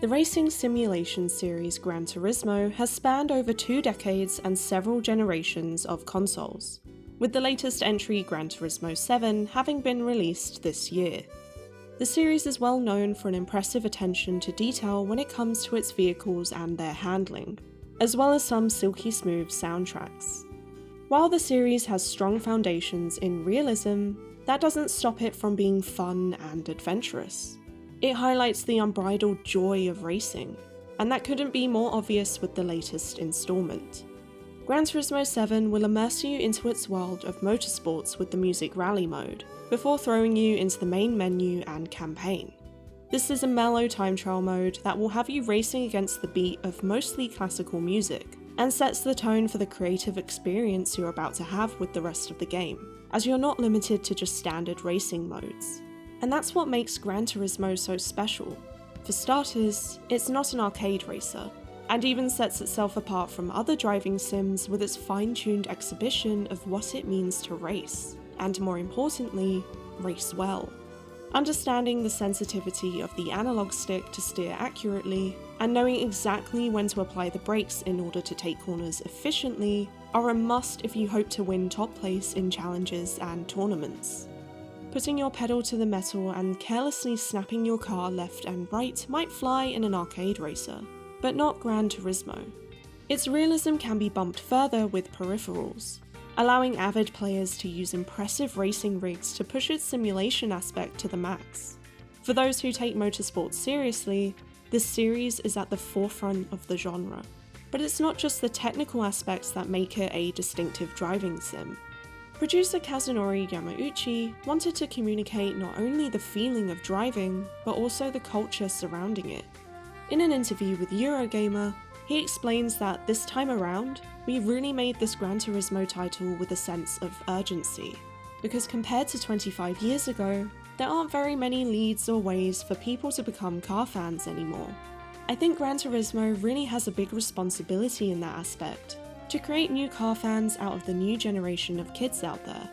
The racing simulation series Gran Turismo has spanned over 2 decades and several generations of consoles, with the latest entry Gran Turismo 7 having been released this year. The series is well known for an impressive attention to detail when it comes to its vehicles and their handling, as well as some silky smooth soundtracks. While the series has strong foundations in realism, that doesn't stop it from being fun and adventurous. It highlights the unbridled joy of racing, and that couldn't be more obvious with the latest installment. Gran Turismo 7 will immerse you into its world of motorsports with the music rally mode, before throwing you into the main menu and campaign. This is a mellow time trial mode that will have you racing against the beat of mostly classical music, and sets the tone for the creative experience you're about to have with the rest of the game, as you're not limited to just standard racing modes. And that's what makes Gran Turismo so special. For starters, it's not an arcade racer, and even sets itself apart from other driving sims with its fine-tuned exhibition of what it means to race, and more importantly, race well. Understanding the sensitivity of the analog stick to steer accurately, and knowing exactly when to apply the brakes in order to take corners efficiently, are a must if you hope to win top place in challenges and tournaments. Putting your pedal to the metal and carelessly snapping your car left and right might fly in an arcade racer, but not Gran Turismo. Its realism can be bumped further with peripherals, allowing avid players to use impressive racing rigs to push its simulation aspect to the max. For those who take motorsports seriously, this series is at the forefront of the genre. But it's not just the technical aspects that make it a distinctive driving sim. Producer Kazunori Yamauchi wanted to communicate not only the feeling of driving, but also the culture surrounding it. In an interview with Eurogamer, he explains that this time around, we really made this Gran Turismo title with a sense of urgency, because compared to 25 years ago, there aren't very many leads or ways for people to become car fans anymore. I think Gran Turismo really has a big responsibility in that aspect, to create new car fans out of the new generation of kids out there.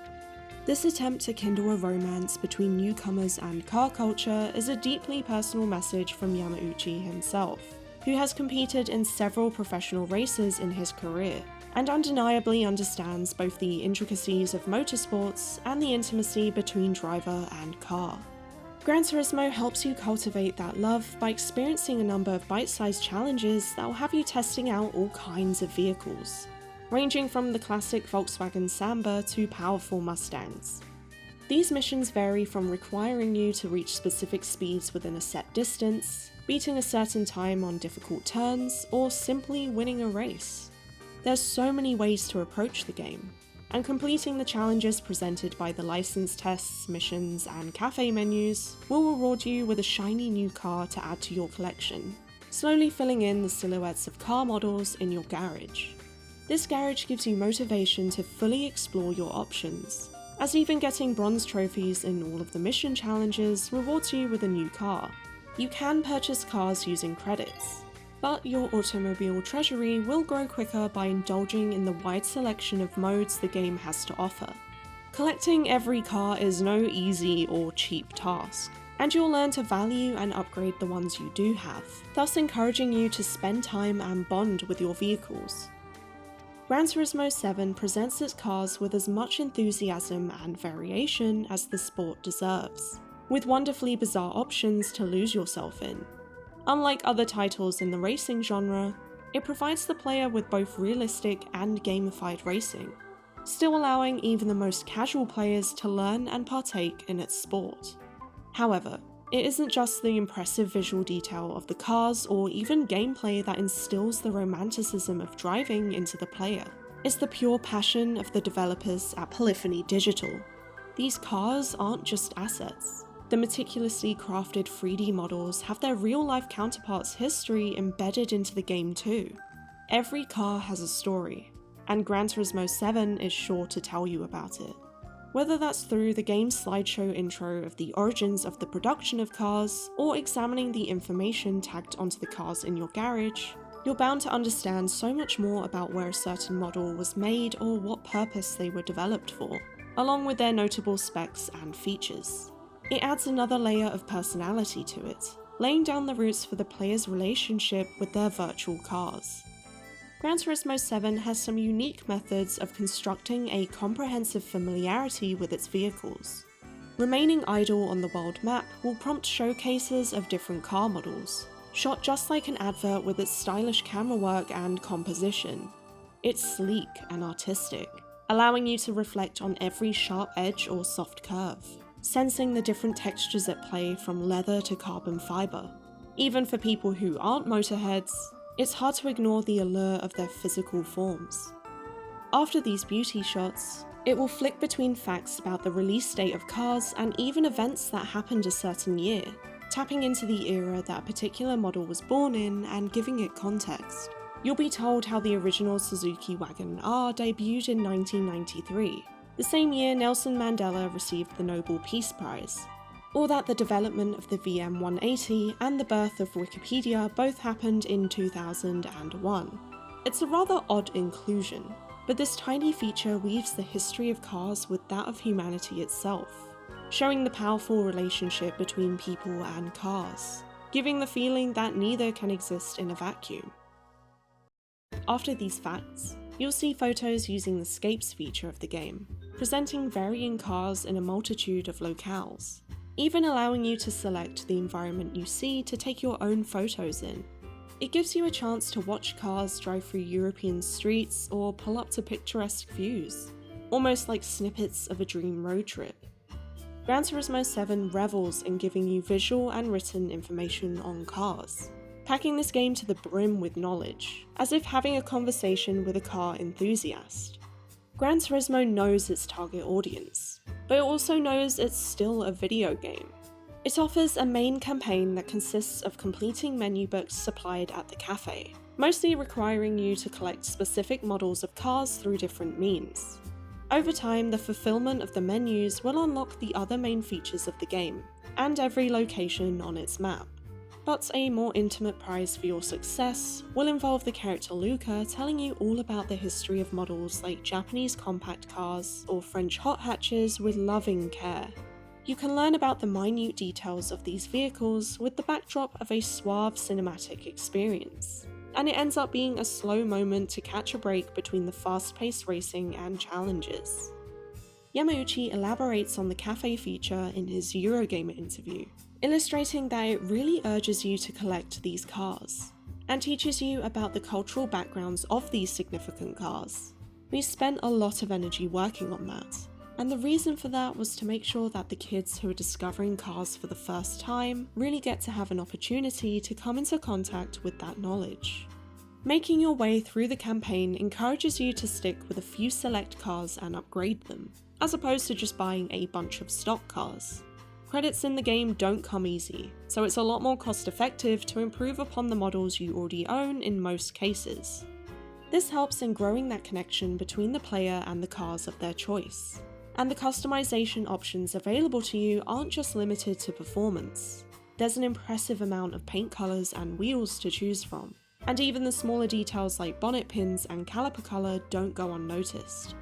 This attempt to kindle a romance between newcomers and car culture is a deeply personal message from Yamauchi himself, who has competed in several professional races in his career, and undeniably understands both the intricacies of motorsports and the intimacy between driver and car. Gran Turismo helps you cultivate that love by experiencing a number of bite-sized challenges that will have you testing out all kinds of vehicles, ranging from the classic Volkswagen Samba to powerful Mustangs. These missions vary from requiring you to reach specific speeds within a set distance, beating a certain time on difficult turns, or simply winning a race. There's so many ways to approach the game, and completing the challenges presented by the license tests, missions, and cafe menus will reward you with a shiny new car to add to your collection, slowly filling in the silhouettes of car models in your garage. This garage gives you motivation to fully explore your options, as even getting bronze trophies in all of the mission challenges rewards you with a new car. You can purchase cars using credits, but your automobile treasury will grow quicker by indulging in the wide selection of modes the game has to offer. Collecting every car is no easy or cheap task, and you'll learn to value and upgrade the ones you do have, thus encouraging you to spend time and bond with your vehicles. Gran Turismo 7 presents its cars with as much enthusiasm and variation as the sport deserves, with wonderfully bizarre options to lose yourself in. Unlike other titles in the racing genre, it provides the player with both realistic and gamified racing, still allowing even the most casual players to learn and partake in its sport. However, it isn't just the impressive visual detail of the cars or even gameplay that instills the romanticism of driving into the player. It's the pure passion of the developers at Polyphony Digital. These cars aren't just assets. The meticulously crafted 3D models have their real-life counterparts' history embedded into the game too. Every car has a story, and Gran Turismo 7 is sure to tell you about it. Whether that's through the game's slideshow intro of the origins of the production of cars, or examining the information tagged onto the cars in your garage, you're bound to understand so much more about where a certain model was made or what purpose they were developed for, along with their notable specs and features. It adds another layer of personality to it, laying down the roots for the player's relationship with their virtual cars. Gran Turismo 7 has some unique methods of constructing a comprehensive familiarity with its vehicles. Remaining idle on the world map will prompt showcases of different car models, shot just like an advert with its stylish camera work and composition. It's sleek and artistic, allowing you to reflect on every sharp edge or soft curve, sensing the different textures at play from leather to carbon fiber. Even for people who aren't motorheads, it's hard to ignore the allure of their physical forms. After these beauty shots, it will flick between facts about the release date of cars and even events that happened a certain year, tapping into the era that a particular model was born in and giving it context. You'll be told how the original Suzuki Wagon R debuted in 1993, the same year Nelson Mandela received the Nobel Peace Prize, or that the development of the VM180 and the birth of Wikipedia both happened in 2001. It's a rather odd inclusion, but this tiny feature weaves the history of cars with that of humanity itself, showing the powerful relationship between people and cars, giving the feeling that neither can exist in a vacuum. After these facts, you'll see photos using the Scapes feature of the game, presenting varying cars in a multitude of locales, even allowing you to select the environment you see to take your own photos in. It gives you a chance to watch cars drive through European streets or pull up to picturesque views, almost like snippets of a dream road trip. Gran Turismo 7 revels in giving you visual and written information on cars, packing this game to the brim with knowledge, as if having a conversation with a car enthusiast. Gran Turismo knows its target audience, but it also knows it's still a video game. It offers a main campaign that consists of completing menu books supplied at the cafe, mostly requiring you to collect specific models of cars through different means. Over time, the fulfillment of the menus will unlock the other main features of the game, and every location on its map. But a more intimate prize for your success will involve the character Luca telling you all about the history of models like Japanese compact cars or French hot hatches with loving care. You can learn about the minute details of these vehicles with the backdrop of a suave cinematic experience, and it ends up being a slow moment to catch a break between the fast-paced racing and challenges. Yamauchi elaborates on the cafe feature in his Eurogamer interview, illustrating that it really urges you to collect these cars, and teaches you about the cultural backgrounds of these significant cars. We spent a lot of energy working on that, and the reason for that was to make sure that the kids who are discovering cars for the first time really get to have an opportunity to come into contact with that knowledge. Making your way through the campaign encourages you to stick with a few select cars and upgrade them, as opposed to just buying a bunch of stock cars. Credits in the game don't come easy, so it's a lot more cost effective to improve upon the models you already own in most cases. This helps in growing that connection between the player and the cars of their choice. And the customization options available to you aren't just limited to performance. There's an impressive amount of paint colours and wheels to choose from, and even the smaller details like bonnet pins and caliper colour don't go unnoticed.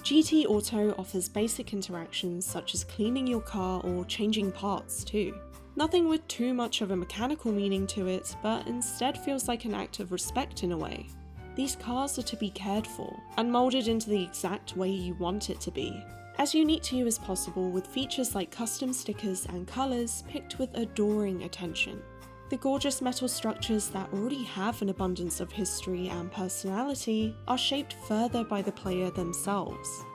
GT Auto offers basic interactions such as cleaning your car or changing parts too. Nothing with too much of a mechanical meaning to it, but instead feels like an act of respect in a way. These cars are to be cared for, and moulded into the exact way you want it to be, as unique to you as possible, with features like custom stickers and colours picked with adoring attention. The gorgeous metal structures that already have an abundance of history and personality are shaped further by the player themselves.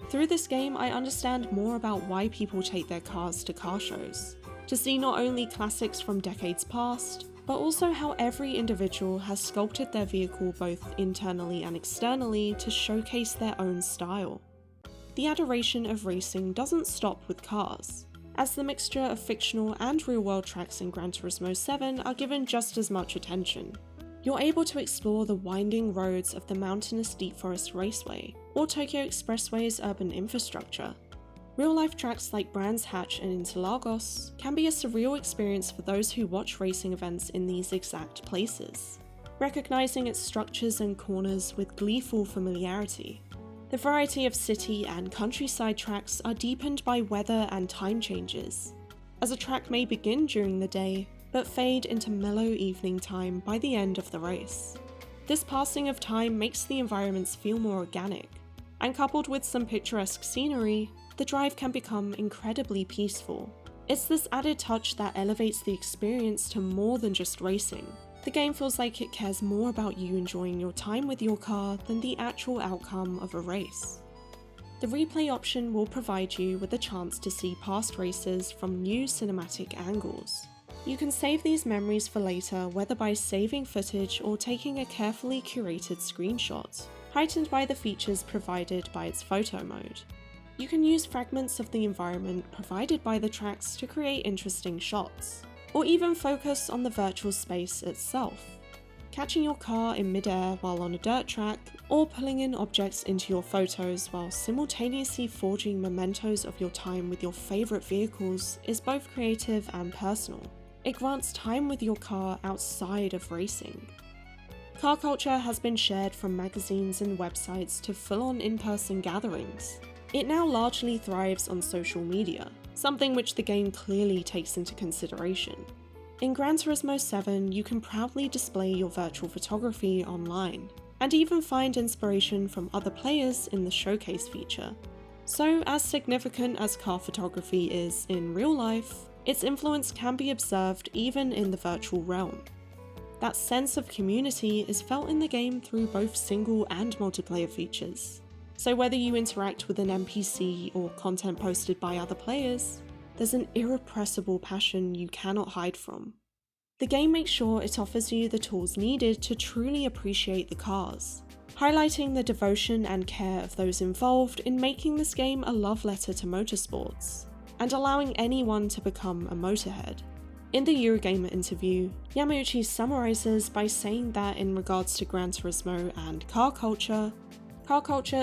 Through this game, I understand more about why people take their cars to car shows, to see not only classics from decades past, but also how every individual has sculpted their vehicle both internally and externally to showcase their own style. The adoration of racing doesn't stop with cars, as the mixture of fictional and real-world tracks in Gran Turismo 7 are given just as much attention. You're able to explore the winding roads of the mountainous Deep Forest Raceway, or Tokyo Expressway's urban infrastructure. Real-life tracks like Brands Hatch and Interlagos can be a surreal experience for those who watch racing events in these exact places, recognizing its structures and corners with gleeful familiarity. The variety of city and countryside tracks are deepened by weather and time changes, as a track may begin during the day, but fade into mellow evening time by the end of the race. This passing of time makes the environments feel more organic, and coupled with some picturesque scenery, the drive can become incredibly peaceful. It's this added touch that elevates the experience to more than just racing. The game feels like it cares more about you enjoying your time with your car than the actual outcome of a race. The replay option will provide you with a chance to see past races from new cinematic angles. You can save these memories for later, whether by saving footage or taking a carefully curated screenshot, heightened by the features provided by its photo mode. You can use fragments of the environment provided by the tracks to create interesting shots, or even focus on the virtual space itself, catching your car in midair while on a dirt track, or pulling in objects into your photos while simultaneously forging mementos of your time with your favourite vehicles is both creative and personal. It grants time with your car outside of racing. Car culture has been shared from magazines and websites to full-on in-person gatherings. It now largely thrives on social media, something which the game clearly takes into consideration. In Gran Turismo 7, you can proudly display your virtual photography online, and even find inspiration from other players in the showcase feature. So, as significant as car photography is in real life, its influence can be observed even in the virtual realm. That sense of community is felt in the game through both single and multiplayer features. So whether you interact with an NPC or content posted by other players, there's an irrepressible passion you cannot hide from. The game makes sure it offers you the tools needed to truly appreciate the cars, highlighting the devotion and care of those involved in making this game a love letter to motorsports, and allowing anyone to become a motorhead. In the Eurogamer interview, Yamauchi summarizes by saying that in regards to Gran Turismo and car culture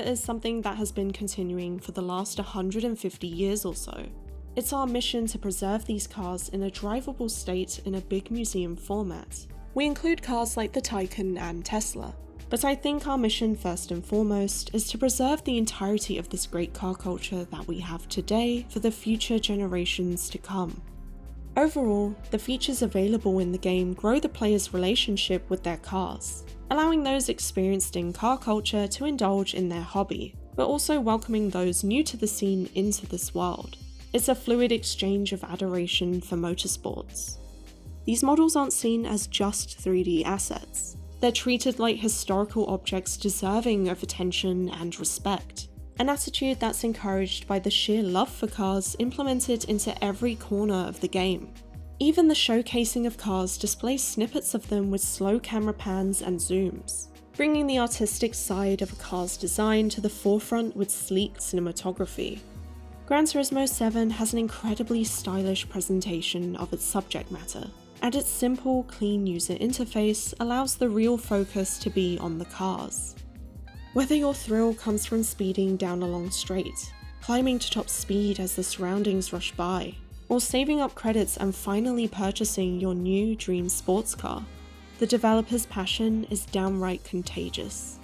is something that has been continuing for the last 150 years or so. It's our mission to preserve these cars in a drivable state in a big museum format. We include cars like the Taycan and Tesla, but I think our mission first and foremost is to preserve the entirety of this great car culture that we have today for the future generations to come. Overall, the features available in the game grow the player's relationship with their cars, allowing those experienced in car culture to indulge in their hobby, but also welcoming those new to the scene into this world. It's a fluid exchange of adoration for motorsports. These models aren't seen as just 3D assets. They're treated like historical objects deserving of attention and respect, an attitude that's encouraged by the sheer love for cars implemented into every corner of the game. Even the showcasing of cars displays snippets of them with slow camera pans and zooms, bringing the artistic side of a car's design to the forefront with sleek cinematography. Gran Turismo 7 has an incredibly stylish presentation of its subject matter, and its simple, clean user interface allows the real focus to be on the cars. Whether your thrill comes from speeding down a long straight, climbing to top speed as the surroundings rush by, or saving up credits and finally purchasing your new dream sports car, the developer's passion is downright contagious.